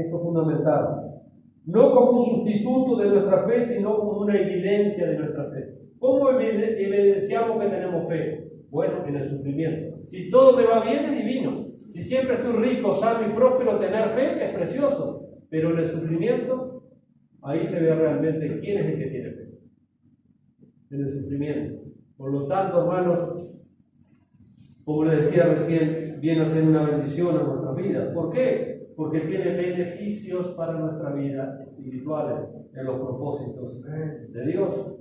esto es fundamental, no como un sustituto de nuestra fe, sino como una evidencia de nuestra fe. ¿Cómo evidenciamos que tenemos fe? Bueno, en el sufrimiento. Si todo me va bien, es divino. Si siempre estoy rico, sano y próspero, tener fe es precioso. Pero en el sufrimiento, ahí se ve realmente quién es el que tiene fe. En el sufrimiento. Por lo tanto, hermanos, como les decía recién, viene a ser una bendición a nuestra vida. ¿Por qué? Porque tiene beneficios para nuestra vida espiritual, en los propósitos de Dios.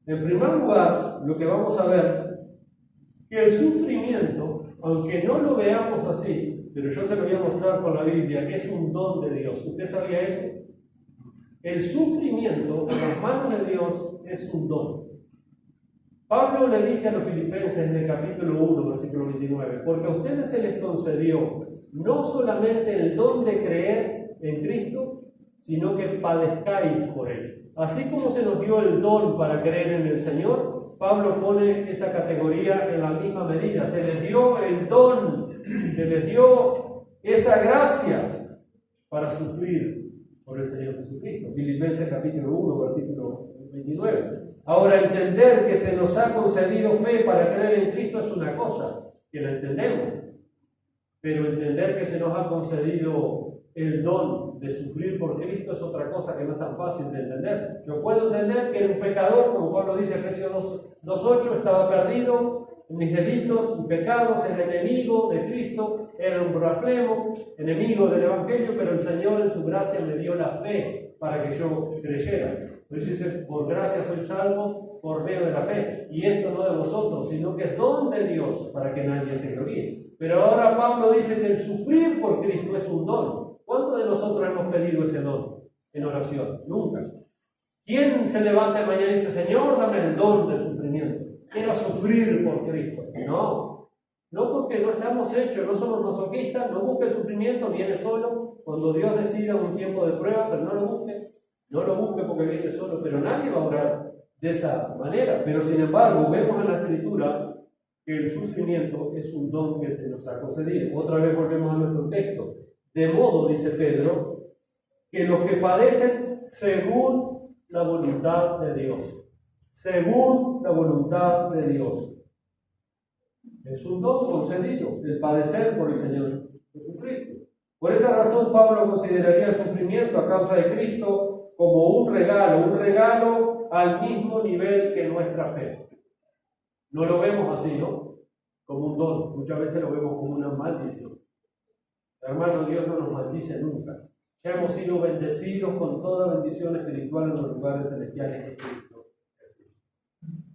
En primer lugar, lo que vamos a ver, que el sufrimiento, aunque no lo veamos así, pero yo se lo voy a mostrar con la Biblia, que es un don de Dios. ¿Usted sabía eso? El sufrimiento en las manos de Dios es un don. Pablo le dice a los filipenses en el capítulo 1, versículo 29, porque a ustedes se les concedió no solamente el don de creer en Cristo, sino que padezcáis por Él. Así como se nos dio el don para creer en el Señor, Pablo pone esa categoría en la misma medida. Se les dio el don, se les dio esa gracia para sufrir por el Señor Jesucristo. Filipenses capítulo 1, versículo 29. Ahora, entender que se nos ha concedido fe para creer en Cristo es una cosa, que la entendemos. Pero entender que se nos ha concedido el don de sufrir por Cristo es otra cosa que no es tan fácil de entender. Yo puedo entender que era un pecador, como Pablo dice en Efesios 2:8, estaba perdido en mis delitos y pecados, era enemigo de Cristo, era un blasfemo, enemigo del Evangelio, pero el Señor en su gracia me dio la fe para que yo creyera. Entonces dice, por gracia sois salvos por medio de la fe, y esto no de vosotros, sino que es don de Dios para que nadie se gloríe. Pero ahora Pablo dice que el sufrir por Cristo es un don. ¿Cuántos de nosotros hemos pedido ese don en oración? Nunca. ¿Quién se levanta mañana y dice, Señor, dame el don del sufrimiento? Quiero sufrir por Cristo. No, no, porque no estamos hechos, no somos masoquistas, no busque el sufrimiento, viene solo. Cuando Dios decida un tiempo de prueba, pero no lo busque porque viene solo, pero nadie va a orar de esa manera. Pero sin embargo, vemos en la Escritura que el sufrimiento es un don que se nos ha concedido. Otra vez volvemos a nuestro texto. De modo, dice Pedro, que los que padecen según la voluntad de Dios. Según la voluntad de Dios. Es un don concedido, el padecer por el Señor Jesucristo. Por esa razón, Pablo consideraría el sufrimiento a causa de Cristo como un regalo al mismo nivel que nuestra fe. No lo vemos así, ¿no? Como un don. Muchas veces lo vemos como una maldición. Hermano, Dios no nos maldice nunca. Ya hemos sido bendecidos con toda bendición espiritual en los lugares celestiales de Cristo.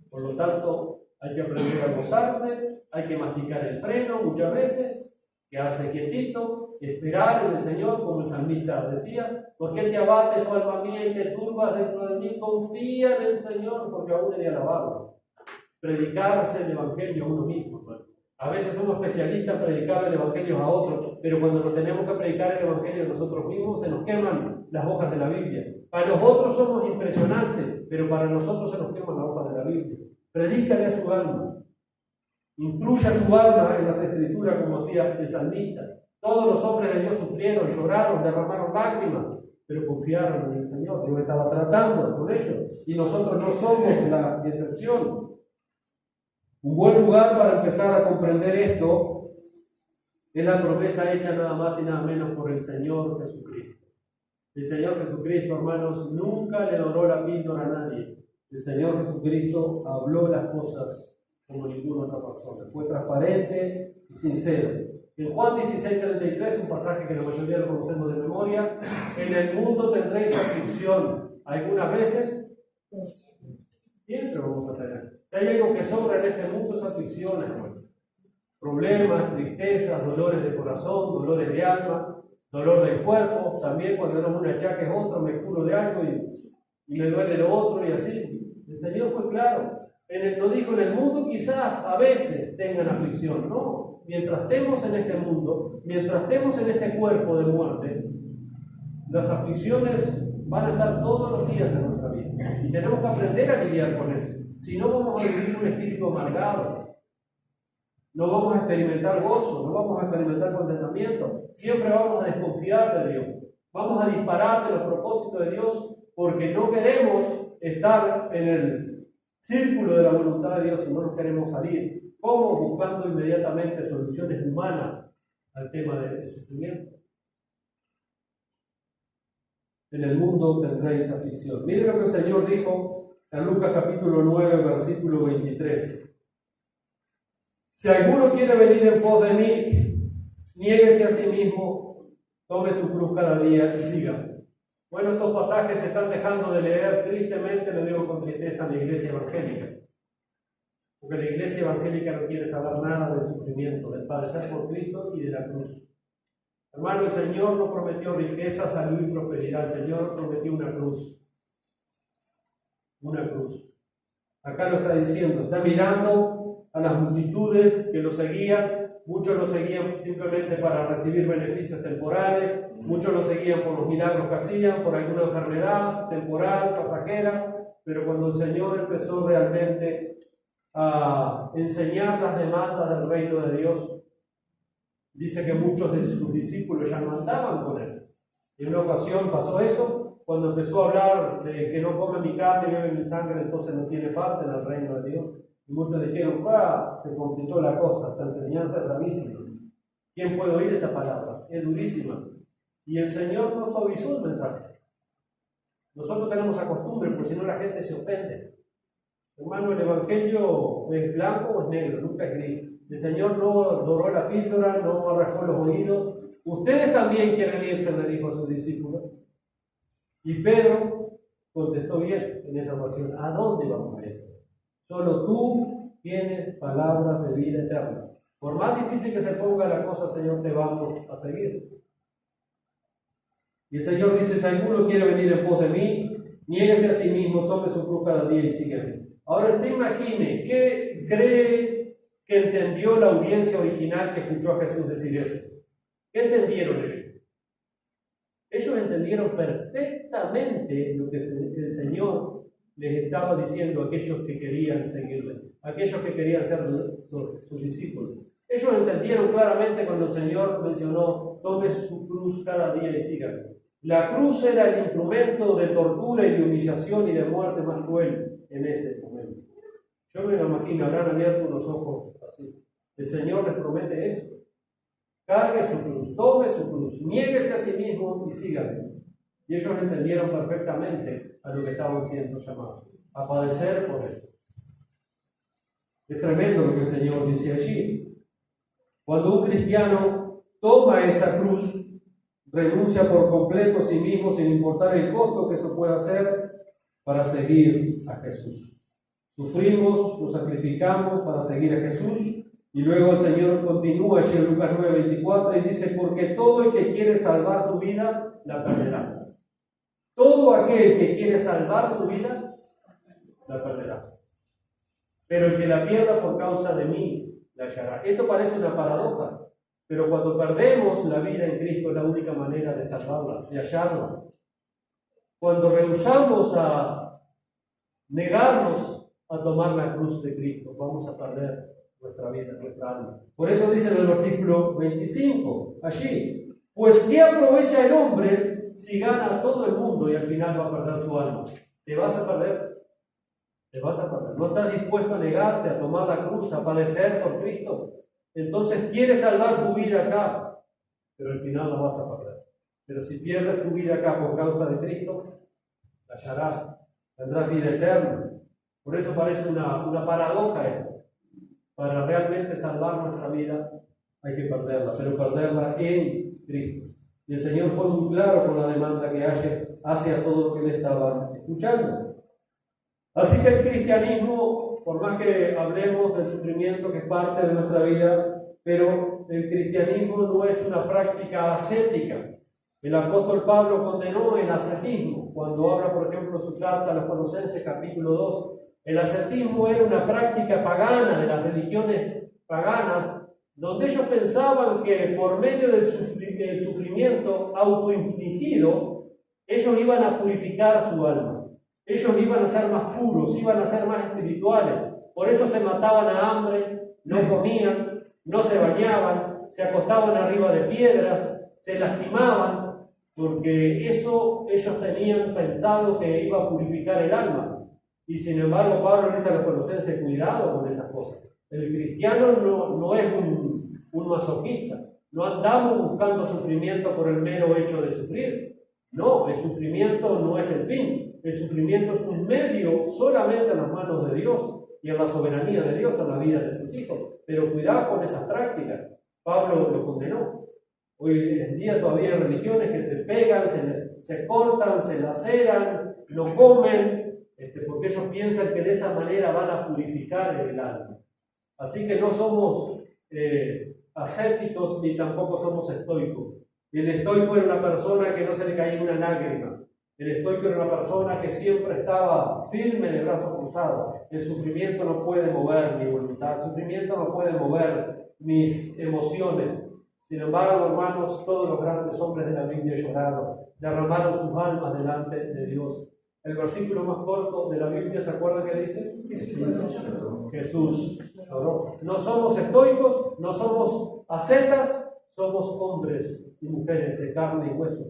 Por lo tanto, hay que aprender a gozarse, hay que masticar el freno muchas veces, quedarse quietito, esperar en el Señor, como el salmista decía, porque te abates, oh alma mía, y te turbas dentro de mí, confía en el Señor, porque aún he de alabarlo. Predicarse el Evangelio a uno mismo, hermano. A veces somos especialistas en predicar el Evangelio a otros, pero cuando nos tenemos que predicar el Evangelio a nosotros mismos, se nos queman las hojas de la Biblia. Para nosotros somos impresionantes, pero para nosotros se nos queman las hojas de la Biblia. Predícale a su alma. Instruya su alma en las Escrituras, como hacía el salmista. Todos los hombres de Dios sufrieron, lloraron, derramaron lágrimas, pero confiaron en el Señor. Dios estaba tratando con ellos, y nosotros no somos la excepción. Un buen lugar para empezar a comprender esto es la promesa hecha nada más y nada menos por el Señor Jesucristo. El Señor Jesucristo, hermanos, nunca le doró la píldora a nadie. El Señor Jesucristo habló las cosas como ninguna otra persona. Fue transparente y sincero. En Juan 16:33, un pasaje que la mayoría lo conocemos de memoria, en el mundo tendréis aflicción. Algunas veces, siempre vamos a tener. Si hay algo que sobra en este mundo es aflicciones, hermano. Problemas, tristezas, dolores de corazón, dolores de alma, dolor del cuerpo. También cuando no un achaque es otro, me curo de algo y me duele lo otro y así. El Señor fue claro. No dijo, en el mundo quizás a veces tengan aflicción. No, mientras estemos en este mundo, mientras estemos en este cuerpo de muerte, las aflicciones van a estar todos los días en nuestra vida. Y tenemos que aprender a lidiar con eso. Si no, vamos a vivir un espíritu amargado. No vamos a experimentar gozo, no vamos a experimentar contentamiento. Siempre vamos a desconfiar de Dios. Vamos a disparar de los propósitos de Dios porque no queremos estar en el círculo de la voluntad de Dios y no nos queremos salir. ¿Cómo? Buscando inmediatamente soluciones humanas al tema del sufrimiento. En el mundo tendréis aflicción. Miren lo que el Señor dijo en Lucas capítulo 9, versículo 23. Si alguno quiere venir en pos de mí, niéguese a sí mismo, tome su cruz cada día y siga. Bueno, estos pasajes se están dejando de leer, tristemente, lo digo con tristeza, en la iglesia evangélica. Porque la iglesia evangélica no quiere saber nada del sufrimiento, del padecer por Cristo y de la cruz. Hermano, el Señor no prometió riqueza, salud y prosperidad. El Señor prometió una cruz. Una cruz. Acá lo está diciendo. Está mirando a las multitudes que lo seguían. Muchos lo seguían simplemente para recibir beneficios temporales. Muchos lo seguían por los milagros que hacían, por alguna enfermedad temporal, pasajera. Pero cuando el Señor empezó realmente a enseñar las demandas del reino de Dios, dice que muchos de sus discípulos ya no andaban con él. En una ocasión pasó eso, cuando empezó a hablar de que no come mi carne y bebe mi sangre, entonces no tiene parte en el reino de Dios. Y muchos dijeron, se complicó la cosa, esta enseñanza es gravísima. ¿Quién puede oír esta palabra? Es durísima. Y el Señor no suavizó el mensaje. Nosotros tenemos la costumbre, porque si no la gente se ofende. Hermano, el Evangelio es blanco o es negro, nunca es gris. El Señor no doró la píldora, no arrancó los oídos. Ustedes también quieren irse, le dijo a sus discípulos. Y Pedro contestó bien en esa ocasión, ¿a dónde vamos a ir? Solo tú tienes palabras de vida eterna. Por más difícil que se ponga la cosa, Señor, te vamos a seguir. Y el Señor dice, si alguno quiere venir en pos de mí, niéguese a sí mismo, tome su cruz cada día y sígueme. Ahora usted imagine, ¿qué cree que entendió la audiencia original que escuchó a Jesús decir eso? ¿Qué entendieron ellos? Ellos entendieron perfectamente lo que el Señor les estaba diciendo a aquellos que querían seguirle, a aquellos que querían ser sus discípulos. Ellos entendieron claramente cuando el Señor mencionó, tome su cruz cada día y síganme. La cruz era el instrumento de tortura y de humillación y de muerte más cruel en ese momento. Yo me lo imagino, habrán abierto los ojos así. El Señor les promete eso. Cargue su cruz, tome su cruz, niéguese a sí mismo y síganme. Y ellos entendieron perfectamente a lo que estaban siendo llamados, a padecer por él. Es tremendo lo que el Señor dice allí. Cuando un cristiano toma esa cruz, renuncia por completo a sí mismo sin importar el costo que eso pueda hacer para seguir a Jesús. Sufrimos, nos sacrificamos para seguir a Jesús y luego el Señor continúa allí en Lucas 9:24 y dice, porque todo el que quiere salvar su vida, la perderá. Todo aquel que quiere salvar su vida, la perderá. Pero el que la pierda por causa de mí, la hallará. Esto parece una paradoja. Pero cuando perdemos la vida en Cristo es la única manera de salvarla, de hallarla. Cuando rehusamos a negarnos a tomar la cruz de Cristo, vamos a perder nuestra vida, nuestra alma. Por eso dice en el versículo 25, allí, pues ¿qué aprovecha el hombre si gana todo el mundo y al final va a perder su alma? ¿Te vas a perder? Te vas a perder. ¿No estás dispuesto a negarte, a tomar la cruz, a padecer por Cristo? Entonces quieres salvar tu vida acá, pero al final la vas a perder. Pero si pierdes tu vida acá por causa de Cristo, la hallarás, tendrás vida eterna. Por eso parece una paradoja esto. Para realmente salvar nuestra vida hay que perderla, pero perderla en Cristo. Y el Señor fue muy claro con la demanda que hace a todos los que le estaban escuchando. Así que el cristianismo, por más que hablemos del sufrimiento que es parte de nuestra vida, pero el cristianismo no es una práctica ascética. El apóstol Pablo condenó el ascetismo cuando habla, por ejemplo, su carta a los Colosenses, capítulo 2. El ascetismo era una práctica pagana de las religiones paganas, donde ellos pensaban que por medio del sufrimiento autoinfligido, ellos iban a purificar su alma. Ellos iban a ser más puros, iban a ser más espirituales. Por eso se mataban a hambre, no comían, no se bañaban, se acostaban arriba de piedras, se lastimaban. porque eso ellos tenían pensado que iba a purificar el alma. Y sin embargo, Pablo le dice a los colosenses: cuidado con esas cosas. El cristiano no es un masoquista. No andamos buscando sufrimiento por el mero hecho de sufrir. No, el sufrimiento no es el fin. El sufrimiento es un medio solamente en las manos de Dios y en la soberanía de Dios en la vida de sus hijos. Pero cuidado con esas prácticas. Pablo lo condenó. Hoy en día todavía hay religiones que se pegan, se cortan, se laceran, no comen, porque ellos piensan que de esa manera van a purificar el alma. Así que no somos ascéticos ni tampoco somos estoicos. El estoico era una persona que no se le caía una lágrima. El estoico era una persona que siempre estaba firme de brazos cruzados. El sufrimiento no puede mover mi voluntad, el sufrimiento no puede mover mis emociones. Sin embargo, hermanos, todos los grandes hombres de la Biblia lloraron, derramaron sus almas delante de Dios. El versículo más corto de la Biblia, ¿se acuerdan qué dice? Jesús lloró. No somos estoicos, no somos ascetas, somos hombres y mujeres de carne y hueso,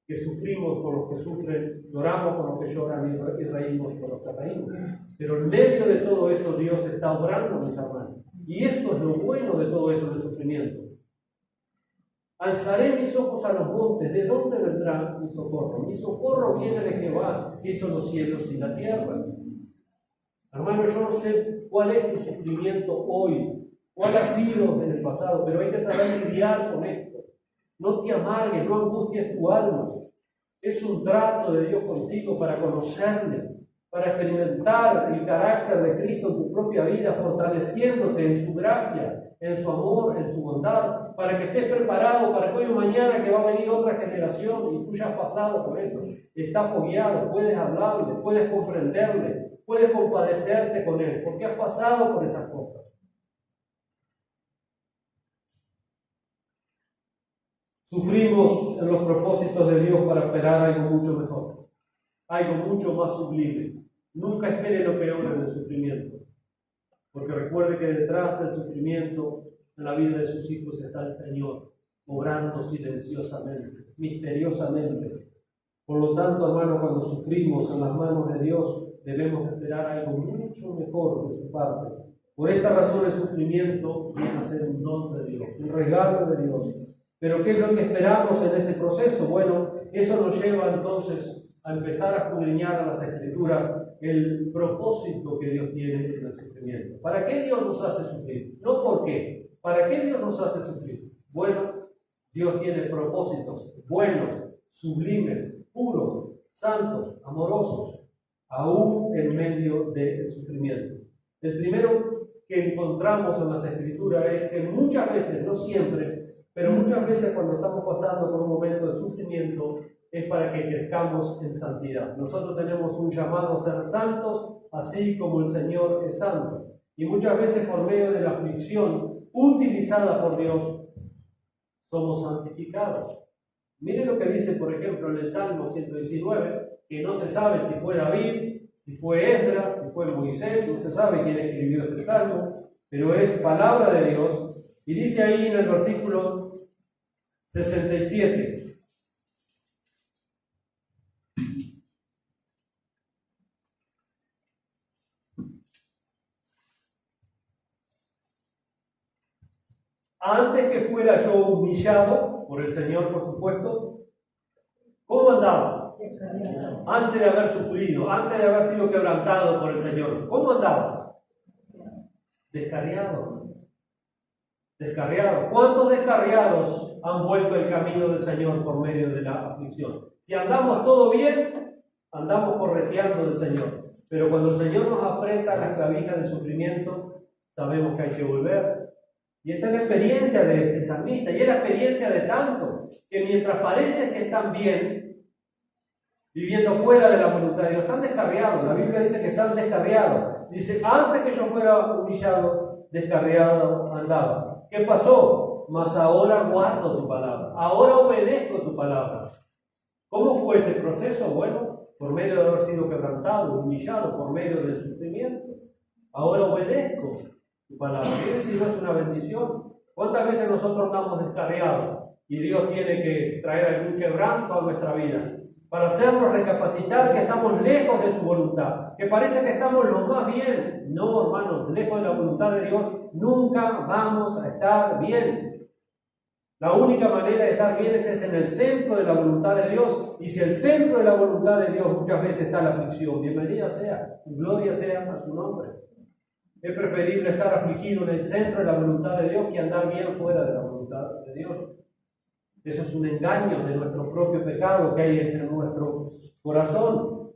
que sufrimos por los que sufren, lloramos por los que lloran y reímos por los que reímos. Pero en medio de todo eso Dios está obrando, mis hermanos. Y esto es lo bueno de todo eso del sufrimiento. Alzaré mis ojos a los montes, ¿de dónde vendrá mi socorro? Mi socorro viene de Jehová, que hizo los cielos y la tierra. Hermano, yo no sé cuál es tu sufrimiento hoy, cuál ha sido en el pasado, pero hay que saber lidiar con esto. No te amargues, no angusties tu alma. Es un trato de Dios contigo para conocerle, para experimentar el carácter de Cristo en tu propia vida, fortaleciéndote en su gracia, en su amor, en su bondad, para que estés preparado para que hoy o mañana que va a venir otra generación y tú ya has pasado por eso, estás fogueado, puedes hablarle, puedes comprenderle, puedes compadecerte con él, porque has pasado por esas cosas. Sufrimos en los propósitos de Dios para esperar algo mucho mejor, algo mucho más sublime. Nunca espere lo peor en el sufrimiento, porque recuerde que detrás del sufrimiento en la vida de sus hijos está el Señor, obrando silenciosamente, misteriosamente. Por lo tanto, hermano, cuando sufrimos en las manos de Dios, debemos esperar algo mucho mejor de su parte. Por esta razón el sufrimiento viene a ser un don de Dios, un regalo de Dios. Pero ¿qué es lo que esperamos en ese proceso? Bueno, eso nos lleva entonces a empezar a escudriñar en las Escrituras el propósito que Dios tiene en el sufrimiento. ¿Para qué Dios nos hace sufrir? No por qué. ¿Para qué Dios nos hace sufrir? Bueno, Dios tiene propósitos buenos, sublimes, puros, santos, amorosos, aún en medio del sufrimiento. El primero que encontramos en las Escrituras es que muchas veces, no siempre, pero muchas veces cuando estamos pasando por un momento de sufrimiento es para que crezcamos en santidad. Nosotros tenemos un llamado a ser santos, así como el Señor es santo. Y muchas veces por medio de la aflicción utilizada por Dios, somos santificados. Miren lo que dice, por ejemplo, en el Salmo 119, que no se sabe si fue David, si fue Esdras, si fue Moisés, no se sabe quién escribió este Salmo, pero es palabra de Dios. Y dice ahí en el versículo 67. Antes que fuera yo humillado por el Señor, por supuesto, ¿cómo andaba? Antes de haber sufrido, antes de haber sido quebrantado por el Señor, ¿cómo andaba? Descarriado. Descarriado. ¿Cuántos descarriados han vuelto el camino del Señor por medio de la aflicción? Si andamos todo bien, andamos correteando del Señor. Pero cuando el Señor nos afrenta a las clavijas del sufrimiento, sabemos que hay que volver. Y esta es la experiencia del salmista, y es la experiencia de tantos, que mientras parece que están bien, viviendo fuera de la voluntad de Dios, están descarriados. La Biblia dice que están descarriados. Dice, antes que yo fuera humillado, descarriado andaba. ¿Qué pasó? Mas ahora guardo tu palabra, ahora obedezco tu palabra. ¿Cómo fue ese proceso? Bueno, por medio de haber sido quebrantado, humillado, por medio del sufrimiento. Ahora obedezco tu palabra. ¿Qué decir? No es una bendición. ¿Cuántas veces nosotros andamos descarriados? y Dios tiene que traer algún quebranto a nuestra vida para hacernos recapacitar que estamos lejos de su voluntad, que parece que estamos lo más bien. No, hermanos, lejos de la voluntad de Dios nunca vamos a estar bien. La única manera de estar bien es en el centro de la voluntad de Dios. Y si el centro de la voluntad de Dios muchas veces está la aflicción, bienvenida sea, gloria sea a su nombre. Es preferible estar afligido en el centro de la voluntad de Dios que andar bien fuera de la voluntad de Dios. Eso es un engaño de nuestro propio pecado que hay en nuestro corazón.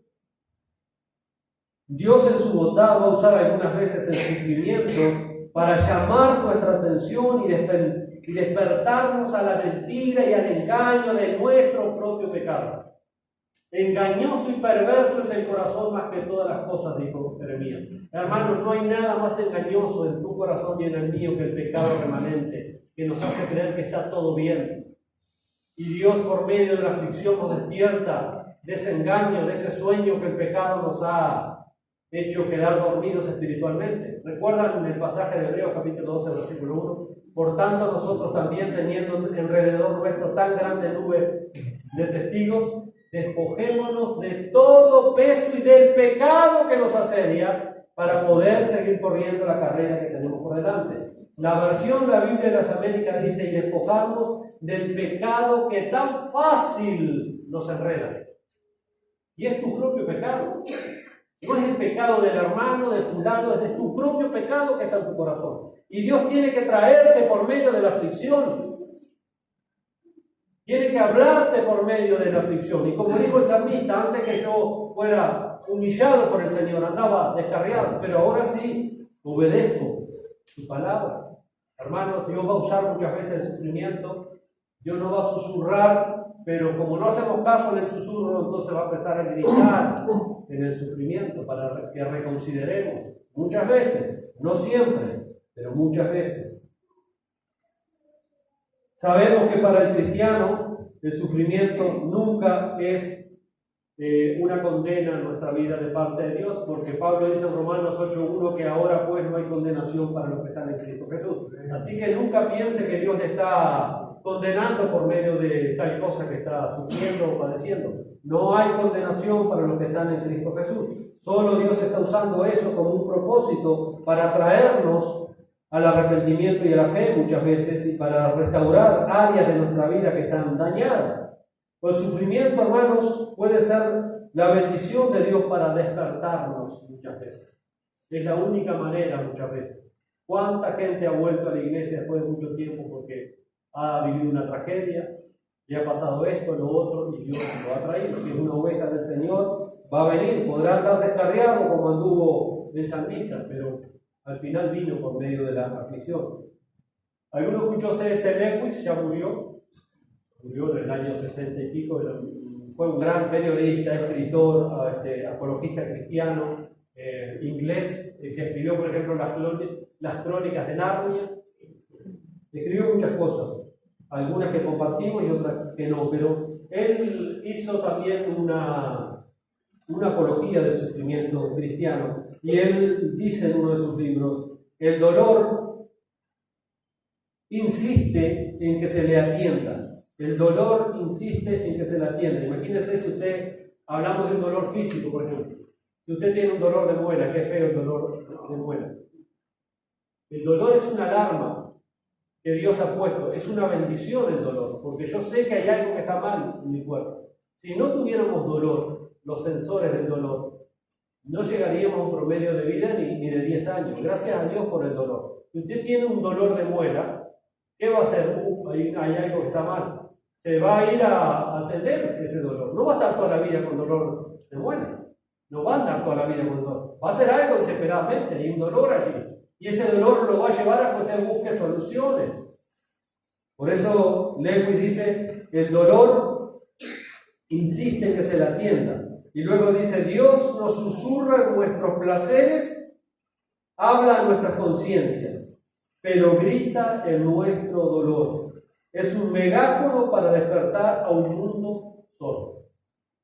Dios en su bondad va a usar algunas veces el sufrimiento para llamar nuestra atención y despertarnos a la mentira y al engaño de nuestro propio pecado. Engañoso y perverso es el corazón más que todas las cosas, dijo Jeremías. Hermanos, no hay nada más engañoso en tu corazón y en el mío que el pecado remanente, que nos hace creer que está todo bien. Y Dios, por medio de la aflicción, nos despierta de ese engaño, de ese sueño que el pecado nos ha hecho quedar dormidos espiritualmente. ¿Recuerdan el pasaje de Hebreos capítulo 12, versículo 1? Por tanto, nosotros también, teniendo alrededor nuestro tan grande nube de testigos, despojémonos de todo peso y del pecado que nos asedia para poder seguir corriendo la carrera que tenemos por delante. La versión de la Biblia de las Américas dice: y despojarnos del pecado que tan fácil nos enreda. Y es tu propio pecado. No es el pecado del hermano, del fulano, es de tu propio pecado que está en tu corazón. Y Dios tiene que traerte por medio de la aflicción. Tiene que hablarte por medio de la aflicción. Y como dijo el salmista, antes que yo fuera humillado por el Señor, andaba descarriado, pero ahora sí obedezco su palabra. Hermanos, Dios va a usar muchas veces el sufrimiento. Dios no va a susurrar, pero como no hacemos caso en el susurro, entonces va a empezar a gritar en el sufrimiento para que reconsideremos. Muchas veces, no siempre, pero muchas veces. Sabemos que para el cristiano el sufrimiento nunca es una condena en nuestra vida de parte de Dios, porque Pablo dice en Romanos 8:1 que ahora pues no hay condenación para los que están en Cristo Jesús. Así que nunca piense que Dios le está condenando por medio de tal cosa que está sufriendo o padeciendo. No hay condenación para los que están en Cristo Jesús. Solo Dios está usando eso como un propósito para traernos al arrepentimiento y a la fe muchas veces, y para restaurar áreas de nuestra vida que están dañadas. El sufrimiento, hermanos, puede ser la bendición de Dios para despertarnos muchas veces. Es la única manera muchas veces. ¿Cuánta gente ha vuelto a la iglesia después de mucho tiempo porque ha vivido una tragedia, le ha pasado esto, lo otro, y Dios lo ha traído? Si es una oveja del Señor, va a venir, podrá estar descarriado como anduvo el salmista, pero al final vino por medio de la aflicción. ¿Alguno escuchó C.S. Lewis? Ya murió en el año 60 y pico. Fue un gran periodista, escritor, apologista cristiano, inglés, que escribió, por ejemplo, las crónicas de Narnia. Escribió muchas cosas, algunas que compartimos y otras que no, pero él hizo también una apología del sufrimiento cristiano. Y él dice en uno de sus libros: el dolor insiste en que se le atienda. El dolor insiste en que se le atienda. Imagínese si usted, hablamos de un dolor físico, por ejemplo. Si usted tiene un dolor de muela, qué feo el dolor de muela. El dolor es una alarma que Dios ha puesto, es una bendición el dolor, porque yo sé que hay algo que está mal en mi cuerpo. Si no tuviéramos dolor, los sensores del dolor, no llegaríamos a un promedio de vida ni de 10 años. Gracias a Dios por el dolor. Si usted tiene un dolor de muela, ¿qué va a hacer? Hay algo que está mal. Se va a ir a atender ese dolor. No va a estar toda la vida con dolor de muela. No va a andar toda la vida con dolor. Va a hacer algo desesperadamente. Hay un dolor allí. Y ese dolor lo va a llevar a que usted busque soluciones. Por eso Lewis dice: el dolor insiste en que se le atienda. Y luego dice: Dios nos susurra en nuestros placeres, habla en nuestras conciencias, pero grita en nuestro dolor. Es un megáfono para despertar a un mundo sordo.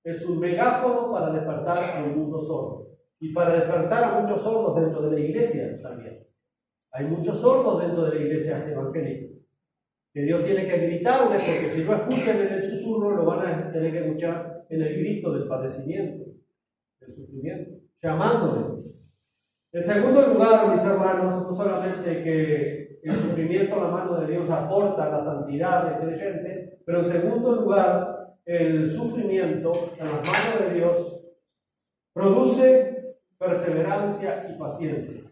Es un megáfono para despertar a un mundo sordo. Y para despertar a muchos sordos dentro de la iglesia también. Hay muchos sordos dentro de la iglesia evangélica. que Dios tiene que gritarles, porque si no escuchan en el susurro, lo van a tener que escuchar en el grito del padecimiento, del sufrimiento, llamándoles. En segundo lugar, mis hermanos, no solamente que el sufrimiento a la mano de Dios aporta la santidad del creyente, pero en segundo lugar, el sufrimiento en las manos de Dios produce perseverancia y paciencia.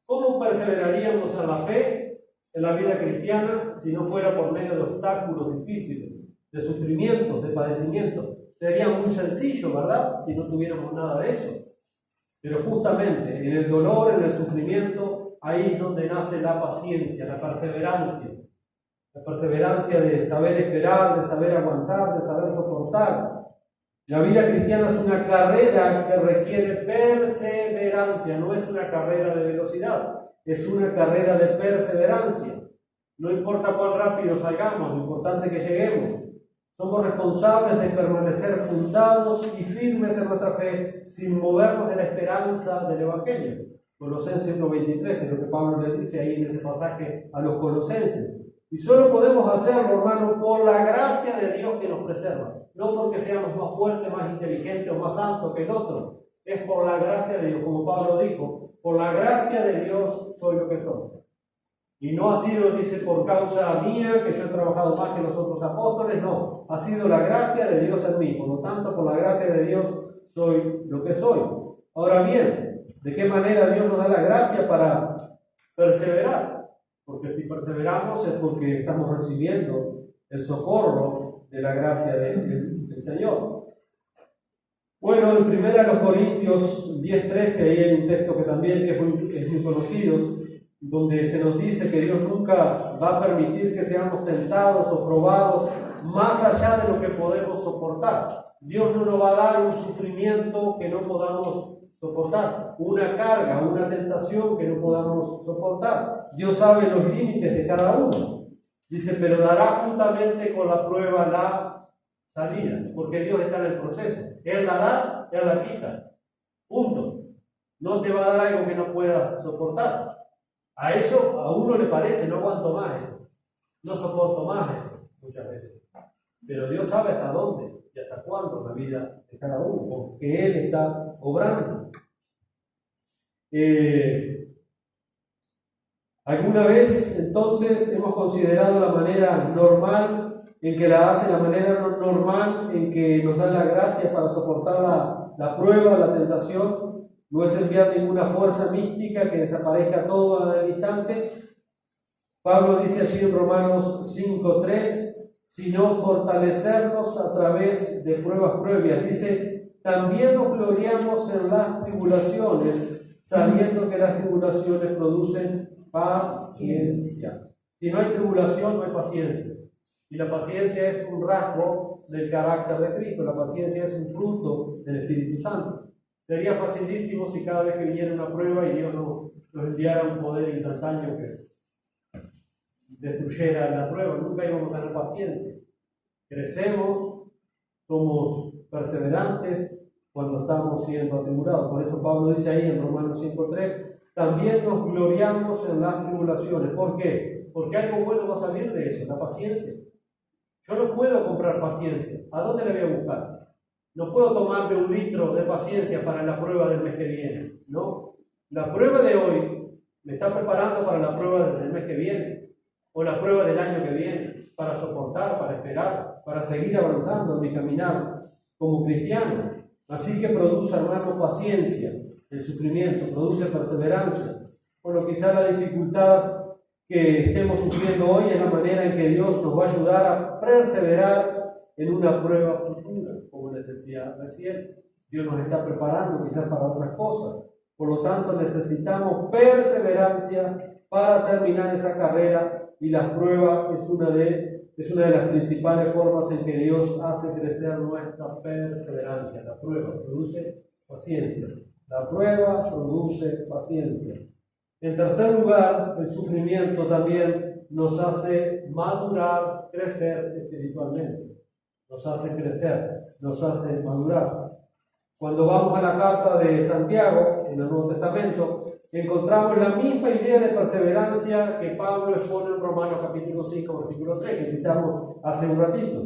¿Cómo perseveraríamos en la fe, en la vida cristiana, si no fuera por medio de obstáculos difíciles, de sufrimientos, de padecimientos? Sería muy sencillo, ¿verdad?, si no tuviéramos nada de eso. Pero justamente en el dolor, en el sufrimiento, ahí es donde nace la paciencia, la perseverancia. La perseverancia de saber esperar, de saber aguantar, de saber soportar. La vida cristiana es una carrera que requiere perseverancia, no es una carrera de velocidad, es una carrera de perseverancia. No importa cuán rápido salgamos, lo importante es que lleguemos. Somos responsables de permanecer fundados y firmes en nuestra fe, sin movernos de la esperanza del Evangelio. Colosenses 1:23 es lo que Pablo le dice ahí en ese pasaje a los colosenses. Y solo podemos hacerlo, hermano, por la gracia de Dios que nos preserva. No porque seamos más fuertes, más inteligentes o más santos que el otro. Es por la gracia de Dios, como Pablo dijo, por la gracia de Dios soy lo que soy. Y no ha sido, dice, por causa mía, que yo he trabajado más que los otros apóstoles, no. Ha sido la gracia de Dios en mí. Por lo tanto, por la gracia de Dios soy lo que soy. Ahora bien, ¿de qué manera Dios nos da la gracia para perseverar? Porque si perseveramos es porque estamos recibiendo el socorro de la gracia del Señor. Bueno, en 1 Corintios 10:13, ahí hay un texto que también es muy conocido, donde se nos dice que Dios nunca va a permitir que seamos tentados o probados más allá de lo que podemos soportar. Dios no nos va a dar un sufrimiento que no podamos soportar, una carga, una tentación que no podamos soportar. Dios sabe los límites de cada uno. Dice, pero dará juntamente con la prueba la salida, porque Dios está en el proceso. Él la da, Él la quita. Punto. No te va a dar algo que no puedas soportar. A eso a uno le parece, no aguanto más esto, no soporto más esto, muchas veces. Pero Dios sabe hasta dónde y hasta cuándo la vida de cada uno, porque Él está obrando. ¿Alguna vez entonces hemos considerado la manera normal en que la hace, la manera normal en que nos da la gracia para soportar la prueba, la tentación? No es enviar ninguna fuerza mística que desaparezca todo al instante. Pablo dice allí en Romanos 5:3, sino fortalecernos a través de pruebas previas. Dice, también nos gloriamos en las tribulaciones, sabiendo que las tribulaciones producen paciencia. Si no hay tribulación, no hay paciencia. Y la paciencia es un rasgo del carácter de Cristo. La paciencia es un fruto del Espíritu Santo. Sería facilísimo si cada vez que viniera una prueba y Dios nos enviara un poder instantáneo que destruyera la prueba. Nunca íbamos a tener paciencia. Crecemos, somos perseverantes cuando estamos siendo atribulados. Por eso Pablo dice ahí en Romanos 5:3, también nos gloriamos en las tribulaciones. ¿Por qué? Porque algo bueno va a salir de eso, la paciencia. Yo no puedo comprar paciencia. ¿A dónde la voy a buscar? No puedo tomarme 1 litro de paciencia para la prueba del mes que viene, ¿no? La prueba de hoy me está preparando para la prueba del mes que viene, o la prueba del año que viene, para soportar, para esperar, para seguir avanzando en mi caminar como cristiano. Así que produce, hermano, paciencia, el sufrimiento, produce perseverancia. Bueno, quizá la dificultad que estemos sufriendo hoy es la manera en que Dios nos va a ayudar a perseverar en una prueba futura, como les decía recién. Dios nos está preparando quizás para otras cosas. Por lo tanto, necesitamos perseverancia para terminar esa carrera, y la prueba es una de las principales formas en que Dios hace crecer nuestra perseverancia. La prueba produce paciencia. La prueba produce paciencia. En tercer lugar, el sufrimiento también nos hace madurar, crecer espiritualmente. Nos hace crecer, nos hace madurar. Cuando vamos a la carta de Santiago, en el Nuevo Testamento, encontramos la misma idea de perseverancia que Pablo expone en Romanos capítulo 5, versículo 3, que citamos hace un ratito.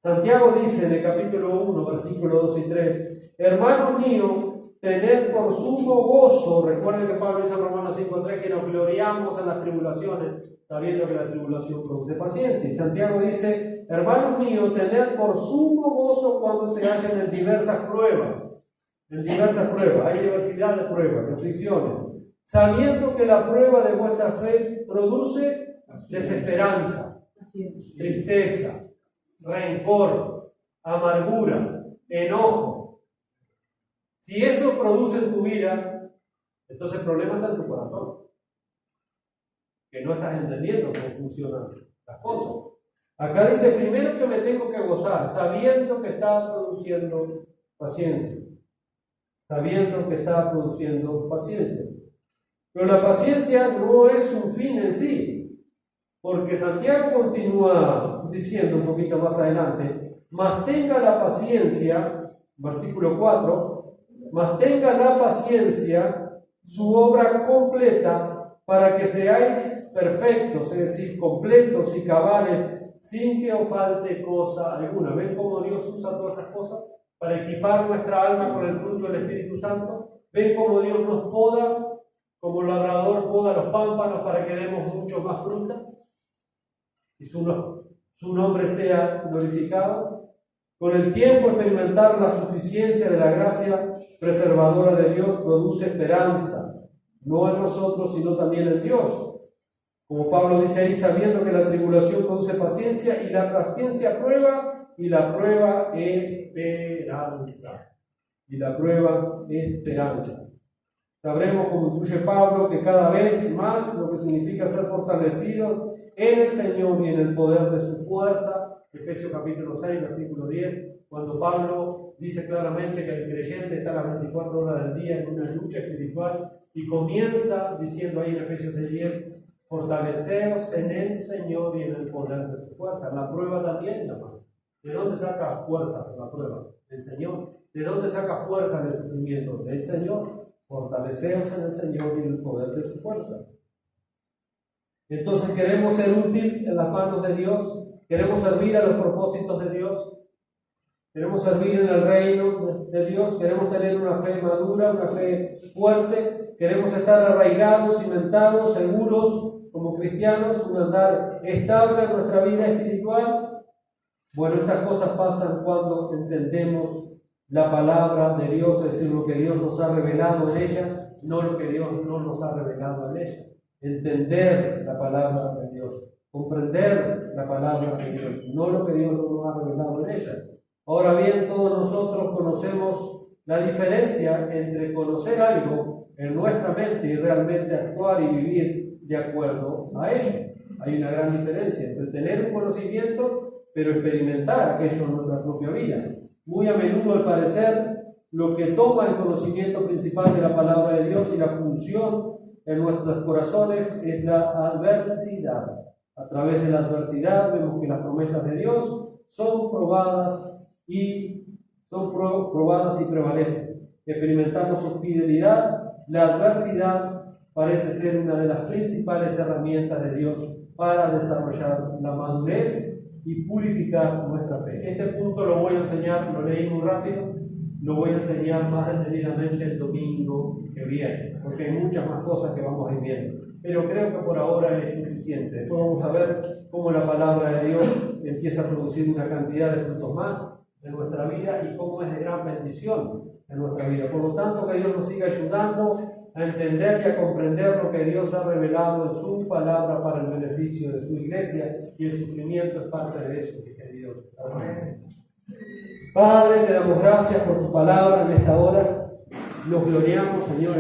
Santiago dice en el capítulo 1, versículos 2 y 3, hermanos míos, tened por sumo gozo, recuerden que Pablo dice en Romanos 5, 3, que nos gloriamos en las tribulaciones, sabiendo que la tribulación produce paciencia. Y Santiago dice, hermanos míos, tened por sumo gozo cuando se hallen en diversas pruebas. En diversas pruebas, hay diversidad de pruebas, de aflicciones, sabiendo que la prueba de vuestra fe produce desesperanza, tristeza, rencor, amargura, enojo. Si eso produce en tu vida, entonces el problema está en tu corazón, que no estás entendiendo cómo funcionan las cosas. Acá dice, primero que me tengo que gozar, sabiendo que está produciendo paciencia. Sabiendo que está produciendo paciencia. Pero la paciencia no es un fin en sí, porque Santiago continúa diciendo un poquito más adelante, mas tenga la paciencia, versículo 4, mas tenga la paciencia su obra completa para que seáis perfectos, es decir, completos y cabales, sin que os falte cosa alguna. ¿Ven cómo Dios usa todas esas cosas para equipar nuestra alma con el fruto del Espíritu Santo? ¿Ven cómo Dios nos poda, como el labrador poda los pámpanos para que demos mucho más fruta? Y su nombre sea glorificado. Con el tiempo experimentar la suficiencia de la gracia preservadora de Dios produce esperanza, no en nosotros, sino también en Dios. Como Pablo dice ahí, sabiendo que la tribulación produce paciencia, y la paciencia prueba, y la prueba esperanza. Y la prueba esperanza. Sabremos, como instruye Pablo, que cada vez más lo que significa ser fortalecidos en el Señor y en el poder de su fuerza. Efesios capítulo 6, versículo 10, cuando Pablo dice claramente que el creyente está a las 24 horas del día en una lucha espiritual, y comienza diciendo ahí en Efesios 6, 10, fortaleceos en el Señor y en el poder de su fuerza. La prueba también, la mano. ¿De dónde saca fuerza la prueba? Del Señor. ¿De dónde saca fuerza del sufrimiento? Del Señor. Fortaleceos en el Señor y en el poder de su fuerza. Entonces, ¿queremos ser útil en las manos de Dios? ¿Queremos servir a los propósitos de Dios? ¿Queremos servir en el reino de Dios? ¿Queremos tener una fe madura, una fe fuerte? ¿Queremos estar arraigados, cimentados, seguros como cristianos, un andar estable en nuestra vida espiritual? Bueno, estas cosas pasan cuando entendemos la palabra de Dios, es decir, lo que Dios nos ha revelado en ella, no lo que Dios no nos ha revelado en ella. Entender la palabra de Dios, comprender la palabra de Dios, no lo que Dios no nos ha revelado en ella. Ahora bien, todos nosotros conocemos la diferencia entre conocer algo en nuestra mente y realmente actuar y vivir de acuerdo a ello. Hay una gran diferencia entre tener un conocimiento pero experimentar aquello en nuestra propia vida. Muy a menudo, al parecer, lo que toma el conocimiento principal de la palabra de Dios y la función en nuestros corazones es la adversidad. A través de la adversidad vemos que las promesas de Dios son probadas y prevalecen. Experimentamos su fidelidad. La adversidad parece ser una de las principales herramientas de Dios para desarrollar la madurez y purificar nuestra fe. Este punto lo voy a enseñar, lo leí muy rápido, lo voy a enseñar más detenidamente el domingo que viene, porque hay muchas más cosas que vamos a ir viendo. Pero creo que por ahora es suficiente. Después vamos a ver cómo la palabra de Dios empieza a producir una cantidad de frutos más en nuestra vida y cómo es de gran bendición en nuestra vida. Por lo tanto, que Dios nos siga ayudando a entender y a comprender lo que Dios ha revelado en su palabra para el beneficio de su iglesia, y el sufrimiento es parte de eso, mi querido. Amén. Padre, te damos gracias por tu palabra en esta hora. Nos gloriamos, Señor.